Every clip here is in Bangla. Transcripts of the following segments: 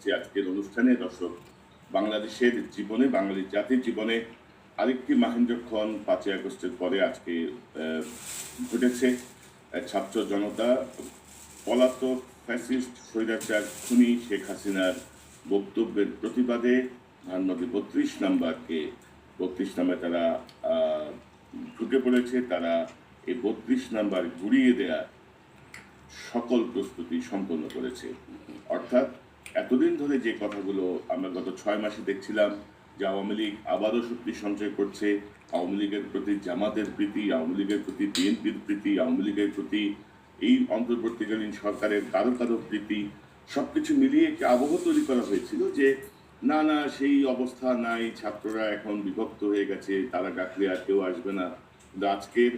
হচ্ছে আজকের অনুষ্ঠানে। দর্শক, বাংলাদেশের জীবনে, বাঙালি জাতির জীবনে আরেকটি মাহেন্দ্রক্ষণ 5ই আগস্টের পরে আজকে ঘটেছে। ছাত্র জনতা পলাতক ফ্যাসিস্ট স্বৈরাচার খুনি শেখ হাসিনার বক্তব্যের প্রতিবাদে ধানমন্ডি 32 নাম্বারে তারা ঢুকে পড়েছে। তারা এই 32 নাম্বার ঘুরিয়ে দেওয়ার সকল প্রস্তুতি সম্পন্ন করেছে। অর্থাৎ এতদিন ধরে যে কথাগুলো আমরা গত 6 মাসে দেখছিলাম যে আওয়ামী লীগ আবারও শক্তি সঞ্চয় করছে, আওয়ামী লীগের প্রতি জামাতের প্রীতি, আওয়ামী লীগের প্রতি বিএনপির প্রীতি, আওয়ামী লীগের প্রতি এই অন্তর্বর্তীকালীন সরকারের কারো প্রীতি, সবকিছু মিলিয়ে একটি আবহ তৈরি করা হয়েছিল যে না না সেই অবস্থা নাই, ছাত্ররা এখন বিভক্ত হয়ে গেছে, তারা ডাকলে আর কেউ আসবে না। কিন্তু আজকের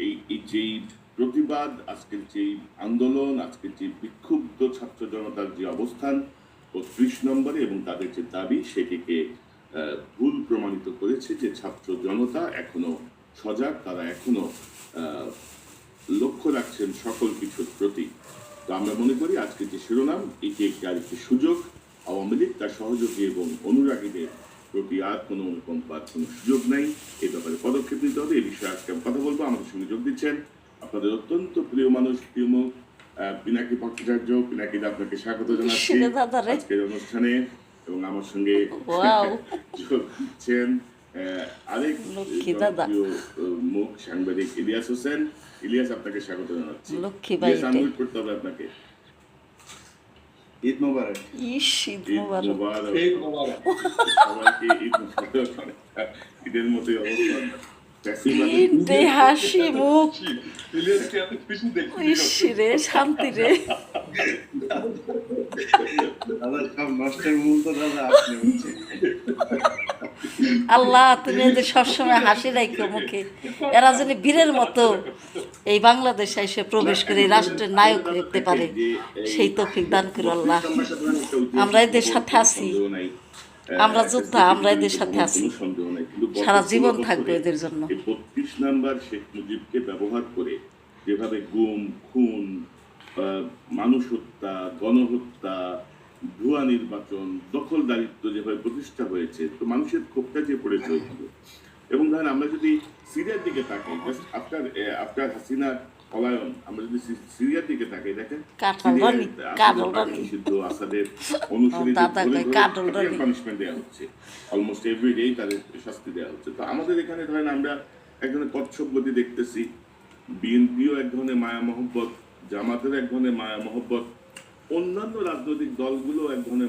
এই যেই প্রতিবাদ, আজকের যে আন্দোলন, আজকের যে বিক্ষুব্ধ ছাত্র জনতার যে অবস্থান 32 নম্বরে এবং তাদের যে দাবি, সেটিকে ভুল প্রমাণিত করেছে যে ছাত্র জনতা এখনো সজাগ, তারা এখনো লক্ষ্য রাখছেন সকল কিছুর প্রতি। তো আমরা মনে করি আজকে যে শিরোনাম, এটি একটি আরেকটি সুযোগ। আওয়ামী লীগ তার সহযোগী এবং অনুরাগীদের প্রতি আর কোনো অনুকম্পার কোনো সুযোগ নাই। এই ব্যাপারে পদক্ষেপ নিতে হবে। এই বিষয়ে আজকে আমি কথা বলবো। আমাদের সঙ্গে যোগ দিচ্ছেন আপনাদের অত্যন্ত প্রিয় মানুষ, প্রিয় মুখ পিনাকি ভট্টাচার্য। পিনাকিদা, আপনাকে স্বাগত জানাচ্ছি আজকের অনুষ্ঠানে। এবং আমার সঙ্গে যোগ দিচ্ছেন আরেক প্রিয় মুখ, সাংবাদিক ইলিয়াস হোসেন। ইলিয়াস, আপনাকে স্বাগত জানাচ্ছি। আনমিউট করতে হবে আপনাকে। ঈদ মোবারক। ঈদ মোবারক। সবাইকে ঈদ মোবারক। ঈদের মতোই অবস্থান। হাসি মুখ, রে শান্তি রে। আল্লাহ, তুমি এদের সবসময় হাসি রাখো মুখে। এরা যেন বীরের মতো এই বাংলাদেশে এসে প্রবেশ করে রাষ্ট্রের নায়ক হতে পারে, সেই তৌফিক দান করো আল্লাহ। আমরা এদের সাথে আছি, আমরা যোদ্ধা, আমরা এদের সাথে আছি, সারা জীবন থাকবে এদের জন্য। 32 নাম্বার শেখ মুজিবকে ব্যবহার করে যেভাবে গুম, খুন, মানুষ হত্যা, গণহত্যা, ভুয়া নির্বাচন, দখলদারিত্ব যেভাবে প্রতিষ্ঠা হয়েছে, তো মানুষের ক্ষোভটা যে পড়েছে ওইভাবে। এবং ধরেন আমরা যদি সিরিয়ার দিকে তাকাই, আফটার হাসিনার পলায়ন, আমরা যদি সিরিয়ার দিকে তাকাই, দেখেন আসাদের অনুসারীদের পানিশমেন্ট দেওয়া হচ্ছে, অলমোস্ট এভরিডে তাদের শাস্তি দেওয়া হচ্ছে। তো আমাদের এখানে ধরেন আমরা এক ধরনের কচ্ছপ গতি দেখতেছি। বিএনপিও এক ধরনের মায়া মহব্বত, জামাতের এক ধরনের মায়া মহব্বত, অন্যান্য রাজনৈতিক দলগুলো এক ধরনের